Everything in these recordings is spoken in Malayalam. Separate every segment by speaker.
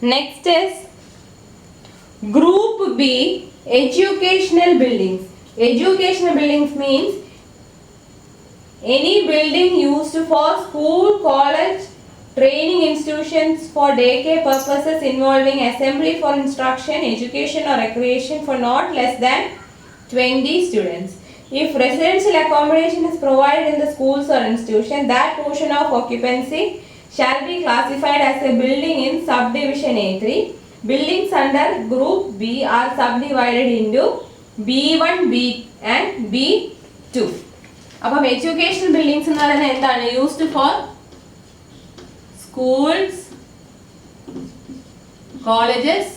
Speaker 1: Next is Group B, educational buildings. Educational buildings means any building used for school, college, training institutions for daycare purposes involving assembly for instruction, education or recreation for not less than 20 students. If residential accommodation is provided in the schools or institution, that portion of occupancy shall be classified as a building in subdivision A3. Buildings under group B are subdivided into B1, B and B2. അപ്പം എഡ്യൂക്കേഷണൽ ബിൽഡിങ്സ് എന്ന് പറയുന്നത് എന്താണ്? Used for schools, colleges,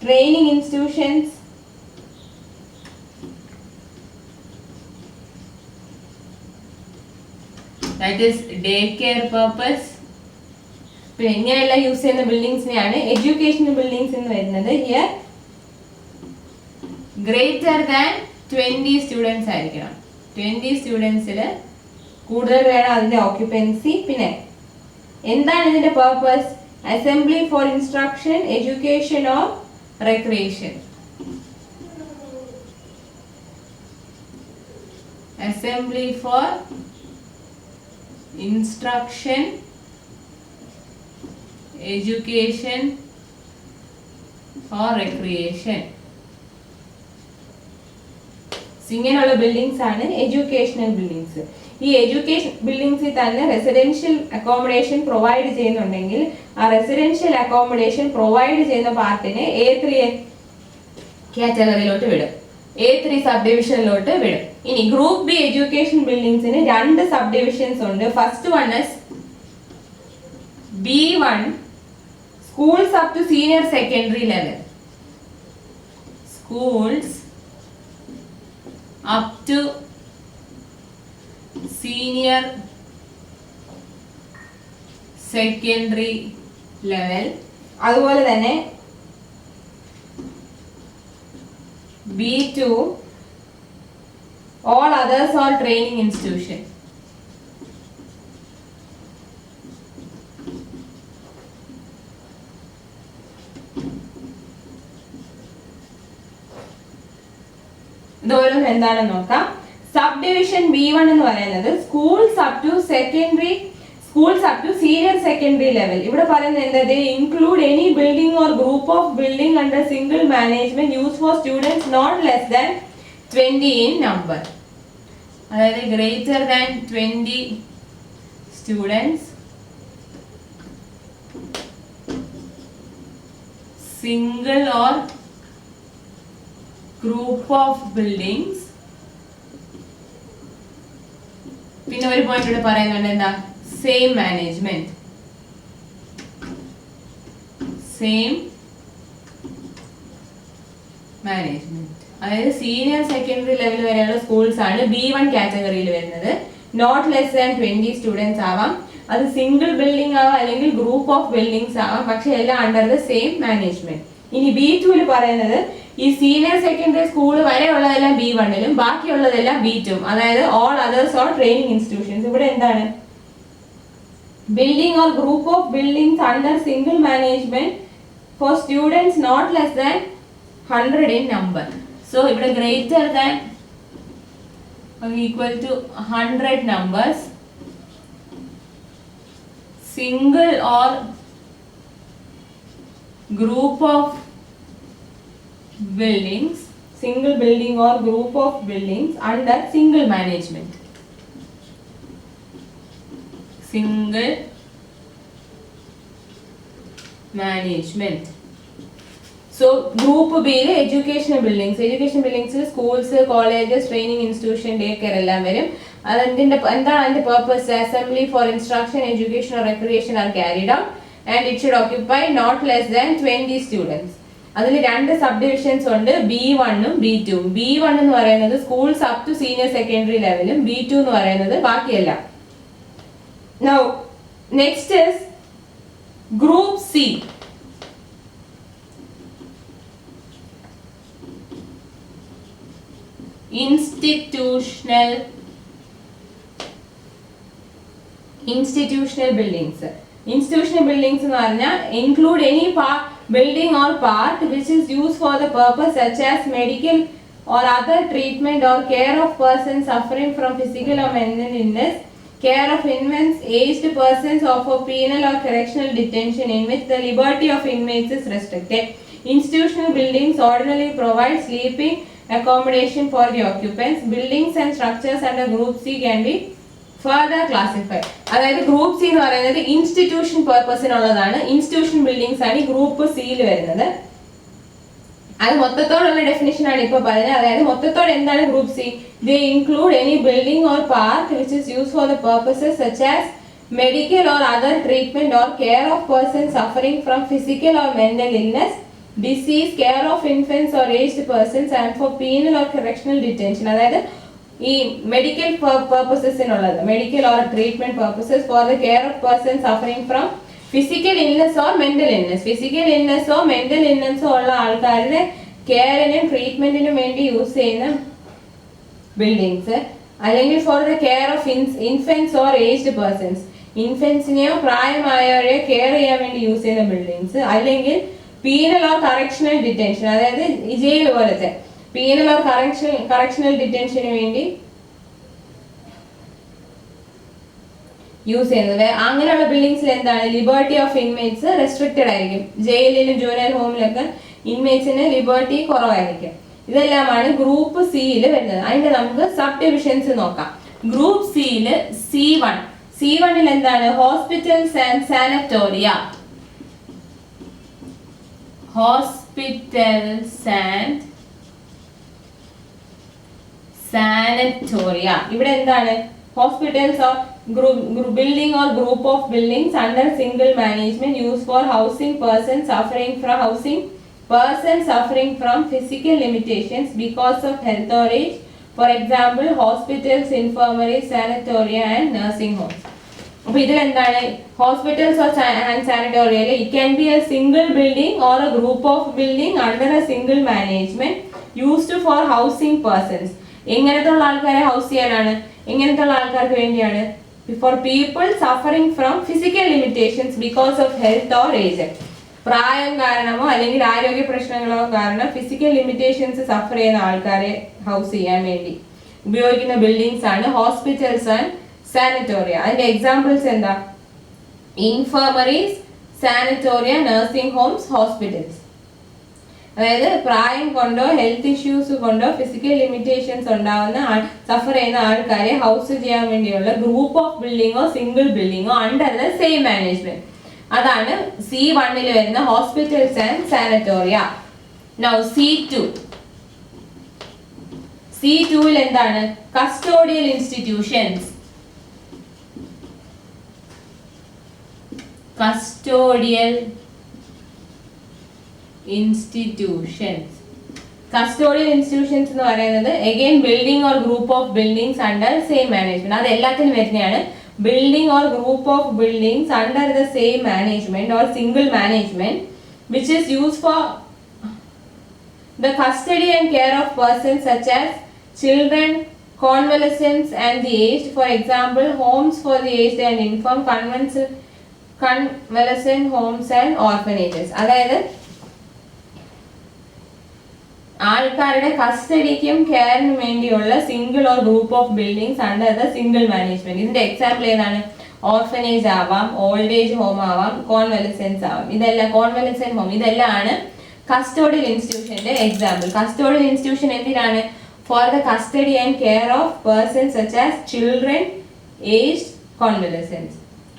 Speaker 1: training institutions, that is daycare purpose. പിന്നെ ഇങ്ങനെയുള്ള യൂസ് ചെയ്യുന്ന ബിൽഡിങ്സിനെയാണ് എഡ്യൂക്കേഷണൽ ബിൽഡിങ്സ് എന്ന് വരുന്നത്. ഹിയർ ഗ്രേറ്റർ ദാൻ 20 സ്റ്റുഡൻസ് ആയിരിക്കണം. 20 സ്റ്റുഡൻസിൽ കൂടുതൽ വേണം അതിന്റെ ഓക്യുപ്പൻസി. പിന്നെ എന്താണ് ഇതിന്റെ purpose? Assembly four instruction, education or recreation. Assembly for instruction, education or recreation. ഇങ്ങനെയുള്ള ബിൽഡിങ്സ് ആണ് എഡ്യൂക്കേഷണൽ ബിൽഡിങ്സ്. ഈ എഡ്യൂക്കേഷൻ ബിൽഡിങ്സിൽ തന്നെ റെസിഡൻഷ്യൽ അക്കോമഡേഷൻ പ്രൊവൈഡ് ചെയ്യുന്നുണ്ടെങ്കിൽ ആ റെസിഡൻഷ്യൽ അക്കോമഡേഷൻ പ്രൊവൈഡ് ചെയ്യുന്ന പാർട്ടിനെ A3 കാറ്റഗറിയിലോട്ട് വിടും, A3 സബ് ഡിവിഷനിലോട്ട് വിടും. ഇനി ഗ്രൂപ്പ് ബി എഡ്യൂക്കേഷൻ ബിൽഡിങ്സിന് രണ്ട് സബ് ഡിവിഷൻസ് ഉണ്ട്. First one is B1, schools up to senior secondary level. സ്കൂൾസ് up to senior secondary level. അതുപോലെ തന്നെ B2, all others are training institution. ഇതോരോന്നും എന്താണെന്ന് നോക്കാം. സബ് ഡിവിഷൻ B1 എന്ന് പറയുന്നത് schools up to secondary, schools up to senior secondary level. ഇവിടെ പറയുന്നത് എന്താ? Include any building or group of building under single management use for students not less than 20 in number. അതായത് greater than 20 students, single or group of buildings. പിന്നെ ഒരു പോയിന്റ് ഇവിടെ പറയുന്നുണ്ട്, എന്താ? Same management. സെയിം മാനേജ്മെന്റ് അതായത് സീനിയർ സെക്കൻഡറി ലെവൽ വരെയുള്ള സ്കൂൾസ് ആണ് B1 കാറ്റഗറിയിൽ വരുന്നത്. നോട്ട് ലെസ് ദാൻ 20 സ്റ്റുഡൻസ് ആവാം, അത് സിംഗിൾ ബിൽഡിംഗ് ആവാം അല്ലെങ്കിൽ ഗ്രൂപ്പ് ഓഫ് ബിൽഡിങ്സ് ആവാം, പക്ഷെ എല്ലാം അണ്ടർ ദ സെയിം മാനേജ്മെന്റ്. ഇനി B2 പറയുന്നത് ഈ സീനിയർ സെക്കൻഡറി സ്കൂൾ വരെ ഉള്ളതെല്ലാം B1ലും ബാക്കിയുള്ളതെല്ലാം B2, അതായത് all others or training institutions. ഇവിടെ എന്താണ്? Building or group of buildings under single management for students not less than 100 in number. So ഇവിടെ greater than equal to 100 numbers, single or group of buildings, single building or group of buildings under single management. Single management. So group B le educational buildings, schools, colleges, training institution, daycare എല്ലാം വരും. അതിന്റെ എന്താണ് അതിന്റെ purpose? Assembly for instruction, education or recreation are carried out and it should occupy not less than 20 students. അതിൽ രണ്ട് സബ് ഡിവിഷൻസ് ഉണ്ട്, B1 ഉം B2 ഉം. B1 എന്ന് പറയുന്നത് schools up to senior secondary ലെവലും, B2 എന്ന് പറയുന്നത് ബാക്കിയെല്ലാം. Now next is group C. Institutional institutional buildings. Institutional buildings എന്ന് പറഞ്ഞാൽ include any building or part which is used for the purpose such as medical or other treatment or care of persons suffering from physical or mental illness, care of infants, aged persons, or for penal or correctional detention in which the liberty of inmates is restricted. Institutional buildings ordinarily provide sleeping accommodation for the occupants. Buildings and structures under Group C can be further classified. അതായത് ഗ്രൂപ്പ് സി എന്ന് പറയുന്നത് ഇൻസ്റ്റിറ്റ്യൂഷൻ പർപ്പസിനുള്ളതാണ്. ഇൻസ്റ്റിറ്റ്യൂഷൻ ബിൽഡിങ്സ് ആണ് ഈ ഗ്രൂപ്പ് സിയിൽ വരുന്നത്. അത് മൊത്തത്തോടുള്ള ഡെഫിനിഷൻ ആണ് ഇപ്പോൾ പറഞ്ഞത്. അതായത് മൊത്തത്തോടെ എന്താണ് group C? They include any building or park which is use for the purposes such as medical or other treatment or care of person suffering from physical or mental illness, disease, care of infants or aged persons and for penal or correctional detention. അതായത് ഈ മെഡിക്കൽ പർപ്പസസിനുള്ളത്, medical or treatment purposes for the care of person suffering from physical illness or mental illness. Physical ഇൽനെസ്സോ മെന്റൽ ഇൽനെസ്സോ ഉള്ള ആൾക്കാരുടെ കെയറിനും ട്രീറ്റ്മെന്റിനും വേണ്ടി യൂസ് ചെയ്യുന്ന ബിൽഡിങ്സ്. അല്ലെങ്കിൽ for the care of infants or aged persons, ഇൻഫൻസിനെയോ പ്രായമായവരെയോ കെയർ ചെയ്യാൻ വേണ്ടി യൂസ് ചെയ്യുന്ന ബിൽഡിങ്സ്. അല്ലെങ്കിൽ പീനൽ ഓർ കറക്ഷണൽ ഡിറ്റൻഷൻ, അതായത് ജയിൽ പോലത്തെ പീനൽ ഓർ കറക്ഷണൽ ഡിറ്റൻഷന് വേണ്ടി യൂസ് ചെയ്യുന്നത്. അങ്ങനെയുള്ള ബിൽഡിങ്സിൽ എന്താണ്, ലിബർട്ടി ഓഫ് ഇൻമേറ്റ്സ് റെസ്ട്രിക്റ്റഡ് ആയിരിക്കും. ജയിലിലും ജൂനിയർ ഹോമിലൊക്കെ ഇൻമേറ്റ്സിന് ലിബർട്ടി കുറവായിരിക്കും. ഇതെല്ലാമാണ് ഗ്രൂപ്പ് സിയിൽ വരുന്നത്. അതിന്റെ നമുക്ക് സബ് ഡിവിഷൻസ് നോക്കാം. ഗ്രൂപ്പ് സിയിൽ C1, C1ൽ എന്താണ്, hospitals and sanatoria. Hospitals and sanatoria. ഇവിടെ എന്താണ്, hospitals or building or group of buildings under single management used for housing persons suffering from physical limitations because of health or age. For example, hospitals, infirmaries, sanatoria and nursing homes. അപ്പോൾ ഇതിൽ എന്താണ്, ഹോസ്പിറ്റൽസ് ആൻഡ് സാനിറ്റോറിയയിൽ it can be a single building or a group of building under a single management used for housing persons. എങ്ങനത്തെ ഉള്ള ആൾക്കാരെ ഹൗസ് ചെയ്യാനാണ്, എങ്ങനത്തെ ഉള്ള ആൾക്കാർക്ക് വേണ്ടിയാണ്, for people suffering from physical limitations because of health or age. പ്രായം കാരണമോ അല്ലെങ്കിൽ ആരോഗ്യ പ്രശ്നങ്ങളോ കാരണം ഫിസിക്കൽ ലിമിറ്റേഷൻസ് സഫർ ചെയ്യുന്ന ആൾക്കാരെ ഹൗസ് ചെയ്യാൻ വേണ്ടി ഉപയോഗിക്കുന്ന ബിൽഡിങ്സ് ആണ് ഹോസ്പിറ്റൽസ് ആൻഡ് സാനിറ്റോറിയ. അതിന്റെ എക്സാമ്പിൾസ് എന്താ, infirmaries, sanatoria, nursing homes, hospitals. അതായത് പ്രായം കൊണ്ടോ ഹെൽത്ത് ഇഷ്യൂസ് കൊണ്ടോ ഫിസിക്കൽ ലിമിറ്റേഷൻസ് ഉണ്ടാവുന്ന സഫർ ചെയ്യുന്ന ആൾക്കാരെ ഹൗസ് ചെയ്യാൻ വേണ്ടിയുള്ള ഗ്രൂപ്പ് ഓഫ് ബിൽഡിങ്ങോ സിംഗിൾ ബിൽഡിങ്ങോ അണ്ടർ ദ സെയിം മാനേജ്മെന്റ്. അതാണ് C1ൽ വരുന്ന hospitals and sanatoria. Now C2. C2ൽ എന്താണ്, custodial institutions. Custodial institutions. Custodial institutions എന്ന് പറയുന്നത് again building or group of buildings under same management. അത് എല്ലാത്തിനും വരുന്നതാണ്. Building or group of buildings under the same management or single management which is use for the custody and care of persons such as children, convalescents and the aged. For example, homes for the aged and infirm, convalescent homes and orphanages. അതായത് ആൾക്കാരുടെ കസ്റ്റഡിക്കും കെയറിനും വേണ്ടിയുള്ള single or group of buildings under the single management. ഇതിന്റെ എക്സാമ്പിൾ ഏതാണ്, ഓർഫനേജ് ആവാം, ഓൾഡ് ഏജ് ഹോം ആവാം, കോൺവലസൻസ് ആവാം. ഇതെല്ലാം കോൺവലസൻറ്റ് ഹോം, ഇതെല്ലാം ആണ് കസ്റ്റോഡിയൽ ഇൻസ്റ്റിറ്റ്യൂഷന്റെ എക്സാമ്പിൾ. കസ്റ്റോഡിയൽ ഇൻസ്റ്റിറ്റ്യൂഷൻ എന്തിനാണ്, for the custody and care of persons such as children, aged, convalescence.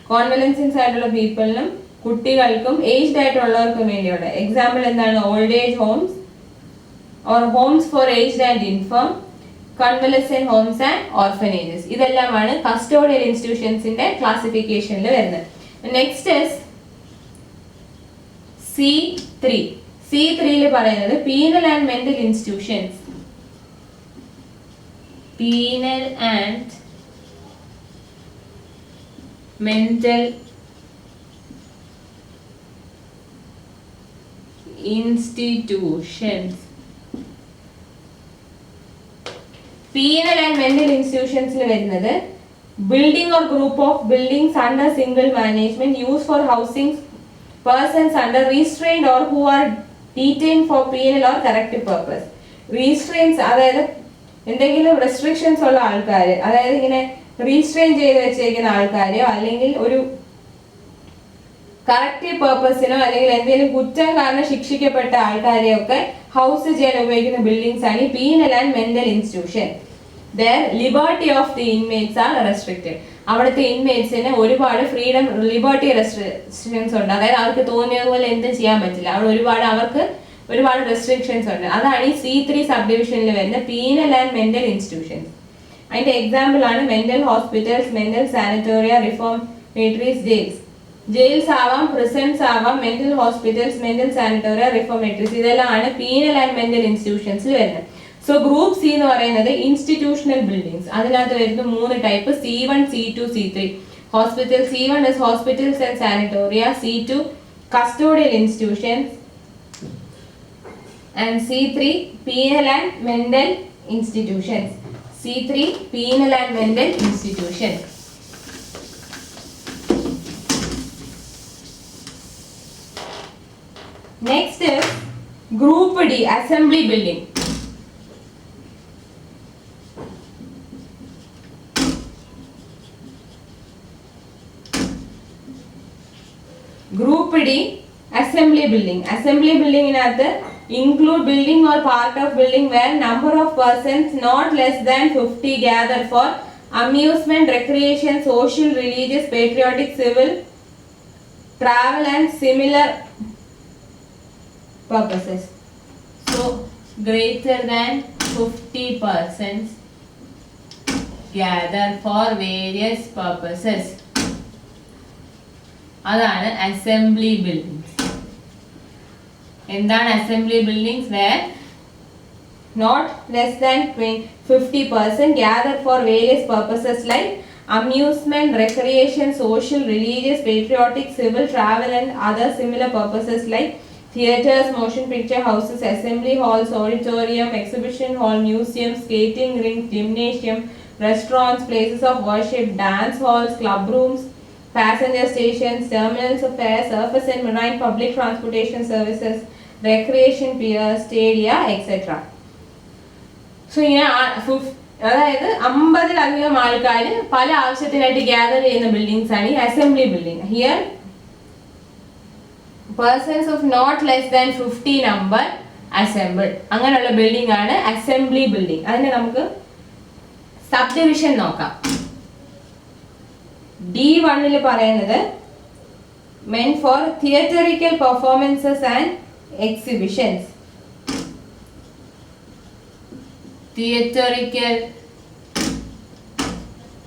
Speaker 1: Convalescence ആയിട്ടുള്ള പീപ്പിളിനും കുട്ടികൾക്കും ഏജ്ഡ് ആയിട്ടുള്ളവർക്കും വേണ്ടിയുള്ള എക്സാമ്പിൾ എന്താണ്, old age homes or homes for aged and infirm, convalescent homes and orphanages. ഇതെല്ലാമാണ് കസ്റ്റോഡിയൽ ഇൻസ്റ്റിറ്റ്യൂഷൻസിന്റെ ക്ലാസിഫിക്കേഷനിൽ വരുന്നത്. Next is C3. C3ൽ പറയുന്നത് penal and mental institutions. Penal and mental institutions. Penal and mental ഇൻസ്റ്റിറ്റ്യൂഷൻസിൽ വരുന്നത് building or group of buildings under single management used for housing persons under restraint or who are detained for penal or corrective purpose. Restraints അതായത് എന്തെങ്കിലും റെസ്ട്രിക്ഷൻസ് ഉള്ള ആൾക്കാർ, അതായത് ഇങ്ങനെ റീസ്ട്രെയിൻ ചെയ്ത് വെച്ചേക്കുന്ന ആൾക്കാരെയോ അല്ലെങ്കിൽ ഒരു കറക്റ്റീവ് പേർപ്പസിനോ അല്ലെങ്കിൽ എന്തെങ്കിലും കുറ്റം കാരണം ശിക്ഷിക്കപ്പെട്ട ആൾക്കാരെയൊക്കെ ഹൗസ് ചെയ്യാൻ ഉപയോഗിക്കുന്ന ബിൽഡിംഗ്സ് ആണ് ഈ penal and mental institution. Their liberty of the inmates are restricted. അവിടുത്തെ ഇൻമേറ്റ്സിന് ഒരുപാട് ഫ്രീഡം ലിബർട്ടി റെസ്ട്രിക്ഷൻസ് ഉണ്ട്. അതായത് അവർക്ക് തോന്നിയതുപോലെ എന്തും ചെയ്യാൻ പറ്റില്ല. അവിടെ അവർക്ക് ഒരുപാട് റെസ്ട്രിക്ഷൻസ് ഉണ്ട്. അതാണ് ഈ C3 സബ് ഡിവിഷനിൽ വരുന്ന പീനൽ ആൻഡ് മെന്റൽ ഇൻസ്റ്റിറ്റ്യൂഷൻസ്. അതിന്റെ എക്സാമ്പിൾ ആണ് mental hospitals, mental sanitoria, reformatories, jails. Jails ആവാം, പ്രിസൺസ് ആവാം, mental hospitals, mental sanitoria, reformatories, ഇതെല്ലാം ആണ് പീനൽ ആൻഡ് മെന്റൽ ഇൻസ്റ്റിറ്റ്യൂഷൻസിൽ വരുന്നത്. സോ ഗ്രൂപ്പ് സി എന്ന് പറയുന്നത് ഇൻസ്റ്റിറ്റ്യൂഷണൽ ബിൽഡിംഗ്സ്. അതിനകത്ത് വരുന്ന 3 type: C1, C2, C3. Hospital C1 is hospitals and sanatoria, C2 custodial institutions, and C3 penal and mental institutions. C3 penal and mental institutions. Next is group D, assembly building. Group D, assembly building. Assembly building inathu include building or part of building where number of persons not less than 50 gather for amusement, recreation, social, religious, patriotic, civil, travel and similar purposes. So greater than 50 persons gather for various purposes. അതാണ് അസംബ്ലി ബിൽഡിംഗ്സ്. എന്താണ് assembly buildings? Where not less than 50 persons gather for various purposes like amusement, recreation, social, religious, patriotic, civil, travel and other similar purposes like theatres, motion picture houses, assembly halls, auditorium, exhibition hall, museums, skating rinks, gymnasium, restaurants, places of worship, dance halls, club rooms, passenger stations, terminals of air, surface and marine public transportation services, recreation piers, stadia, etc. So ഇങ്ങനെ അതായത് 50-ലധികം ആൾക്കാർ പല ആവശ്യത്തിനായിട്ട് ഗ്യാദർ ചെയ്യുന്ന ബിൽഡിംഗ്സ് ആണ് ഈ assembly building. Here persons of not less than 50 number assembled. അങ്ങനെയുള്ള ബിൽഡിംഗ് ആണ് അസംബ്ലി ബിൽഡിംഗ്. അതിനെ നമുക്ക് സബ് ഡിവിഷൻ നോക്കാം. D1 പറയുന്നത് meant for theatrical performances and exhibitions. Theatrical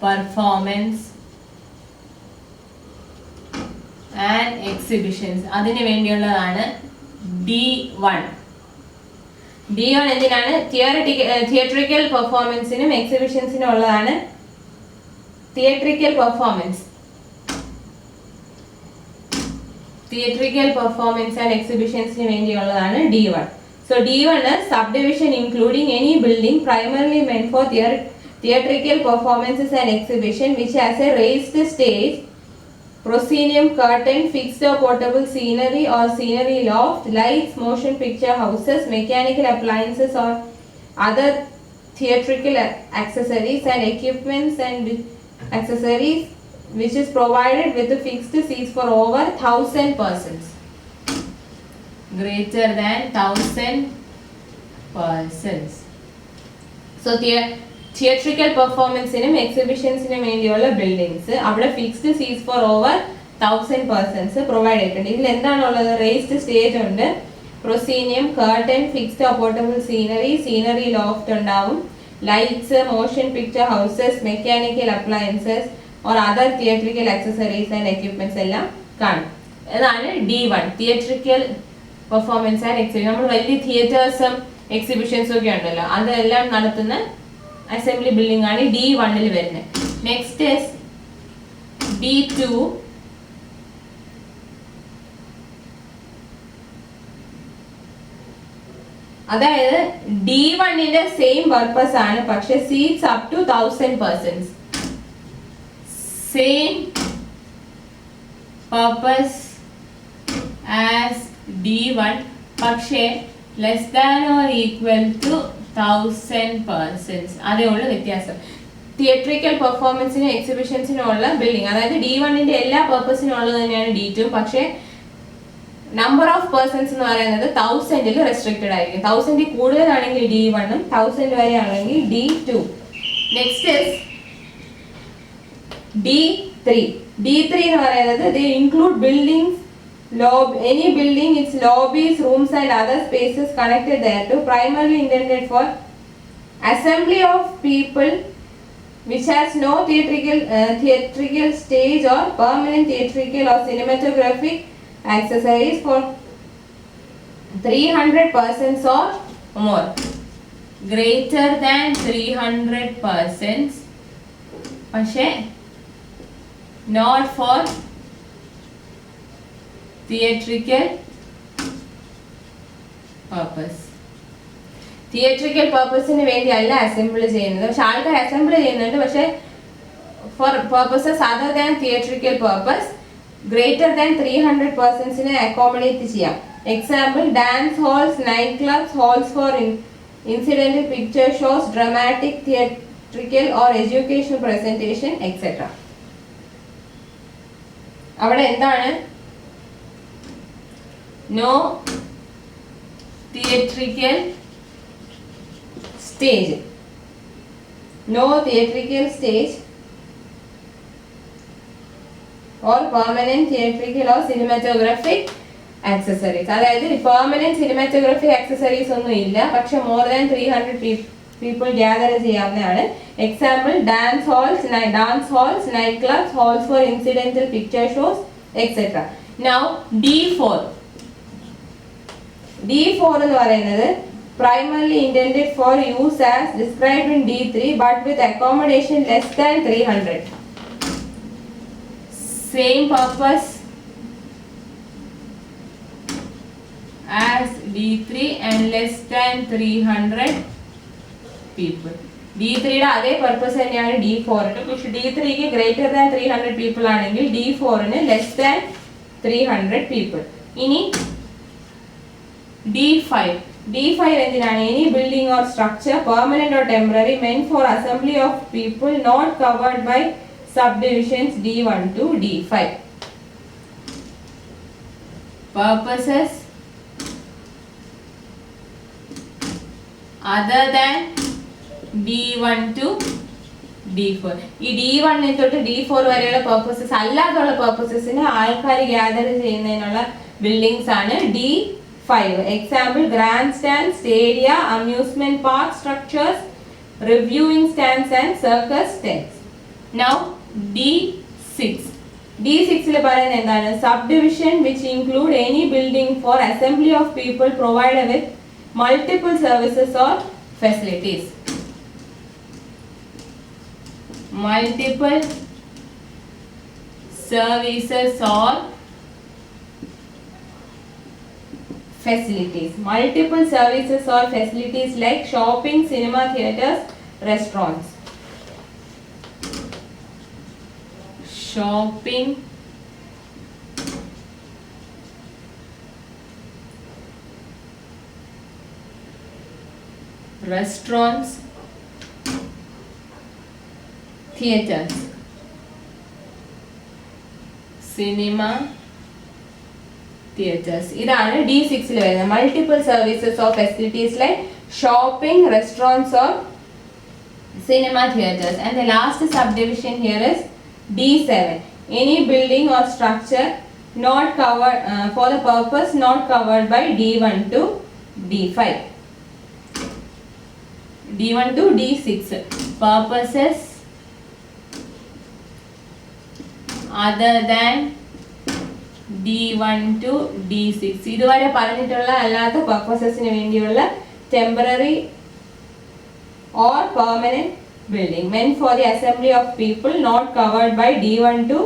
Speaker 1: performance and exhibitions അതിനു വേണ്ടിയുള്ളതാണ് D1. D1 എന്തിനാണ്? തിയേറ്ററിക്കൽ പെർഫോമൻസിനും എക്സിബിഷൻസിനും ഉള്ളതാണ്. തിയേറ്ററിക്കൽ പെർഫോമൻസ് ആൻഡ് എക്സിബിഷൻസിന് വേണ്ടിയുള്ളതാണ് D1. So D1 is subdivision including any building primarily meant for theatrical performances and exhibition which has a raised stage, proscenium, curtain, fixed or portable scenery or scenery loft, lights, motion picture houses, mechanical appliances or other theatrical accessories and equipments and accessories which is provided with a fixed seats for over 1,000 persons. Greater than 1,000 persons. So theatrical performanceനും എക്സിബിഷൻസിനും വേണ്ടിയുള്ള ബിൽഡിംഗ്സ് അവിടെ fixed seats for over 1,000 persons provide ചെയ്തിട്ടുണ്ട്. ഇതിൽ എന്താണുള്ളത്? റേസ്ഡ് സ്റ്റേജ് ഉണ്ട്, proscenium, curtain, fixed portable scenery loft ഉണ്ടാവും, lights, motion picture houses, mechanical appliances or other theatrical accessories and equipments എല്ലാം കാണും. അതാണ് D1, theatrical performance and exhibition. നമ്മൾ വലിയ തിയേറ്റേഴ്സും എക്സിബിഷൻസും ഒക്കെ ഉണ്ടല്ലോ, അതെല്ലാം നടത്തുന്ന അസംബ്ലി ബിൽഡിംഗ് ആണ് D1 വരുന്നത്. Next D2. അതായത് D1 സെയിം പർപ്പസ് ആണ്, പക്ഷെ seats up to 1,000 persons. same purpose as D1 പക്ഷേ less than or equal to 1000 persons. അതേ ഉള്ളൂ വ്യത്യാസം. തിയേറ്ററിക്കൽ പെർഫോമൻസിനും എക്സിബിഷൻസിനും ഉള്ള ബിൽഡിംഗ്, അതായത് D1ന്റെ എല്ലാ പർപ്പസിനും ഉള്ളത് തന്നെയാണ് D2, പക്ഷേ നമ്പർ ഓഫ് പേഴ്സൺസ് എന്ന് പറയുന്നത് 1000ൽ റെസ്ട്രിക്റ്റഡ് ആയിരിക്കും. 1000 കൂടുതലാണെങ്കിൽ D1ഉം 1000 വരെ ആണെങ്കിൽ D2. Next is D3. D3 എന്ന് പറയുന്നത് they include buildings, any building, its lobbies, rooms and other spaces connected thereto, primarily intended for assembly of people, which has no theatrical stage or permanent theatrical or cinematographic accessories for 300 persons or more. Greater than 300 persons, പക്ഷേ not for theatrical purpose. Theatrical പർപ്പസിന് വേണ്ടി അല്ല അസംബിൾ ചെയ്യുന്നത്. പക്ഷെ ആൾക്കാർ അസംബിൾ ചെയ്യുന്നുണ്ട്, പക്ഷെ for purposes other than theatrical purpose greater than 300 പേഴ്സൺസിനെ അക്കോമഡേറ്റ് ചെയ്യാം. Example dance halls, night clubs, halls for incidental picture shows, dramatic, theatrical or education presentation etcetera. അവിടെ എന്താണ്? No theatrical stage. No theatrical stage or permanent theatrical or cinematographic accessories. അതായത് പെർമനന്റ് സിനിമാറ്റോഗ്രാഫിക് ആക്സസറീസ് ഒന്നും ഇല്ല, പക്ഷെ മോർ ദാൻ 300 പീപ്പിൾ ഗ്യാദർ ചെയ്യാവുന്നതാണ്. Example dance halls, night clubs, halls for incidental picture shows etcetera. Now D4. D4 എന്ന് പറയുന്നത് primarily intended for use as described in D3 but with accommodation less than 300. Same purpose as D3 and less than 300 people. D3യുടെ അതേ പർപ്പസ് തന്നെയാണ് D4ന്, പക്ഷെ D3ക്ക് ഗ്രേറ്റർ ദാൻ 300 പീപ്പിൾ ആണെങ്കിൽ D4ന് ലെസ് ദാൻ 300 പീപ്പിൾ. ഇനി D5. D5 എന്തിനാണ്? Any building or structure, permanent or temporary, meant for assembly of people not covered by subdivisions D1 to D5. Purposes other than D1 to D4. ഈ D1 തൊട്ട് D4 വരെയുള്ള പർപ്പസസ് അല്ലാതുള്ള പർപ്പസസിന് ആൾക്കാർ ഗ്യാദർ ചെയ്യുന്നതിനുള്ള ബിൽഡിങ്സ് ആണ് D5. Example grandstand, stadia, amusement park structures, reviewing stands and circus tents. Now D6. D6 പറയുന്നത് എന്താണ്? Subdivision which include any building for assembly of people provided with multiple services or facilities. Multiple services or facilities. Multiple services or facilities like shopping, cinema, theaters, restaurants. Shopping, restaurants, theaters, cinema, theaters. ഇതാണ് D6 വരുന്നത്. Multiple services or facilities like shopping, restaurants or cinema, theaters. And the last subdivision here is D7. Any building or structure not covered for the purpose not covered by D1 to D5. D1 to D6. Purposes other than D1 to D6. ഇതുവരെ പറഞ്ഞിട്ടുള്ള അല്ലാത്ത പർപ്പസസിന് വേണ്ടിയുള്ള temporary or permanent building meant for the assembly of people not covered by D1 to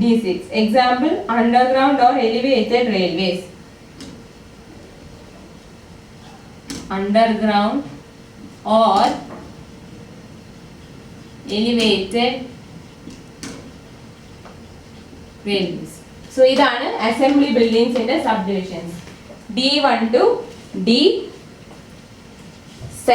Speaker 1: D6. Example underground or elevated railways. Underground or elevated values. So ഇതാണ് assembly buildings ന്റെ subdivisions D1 to D7.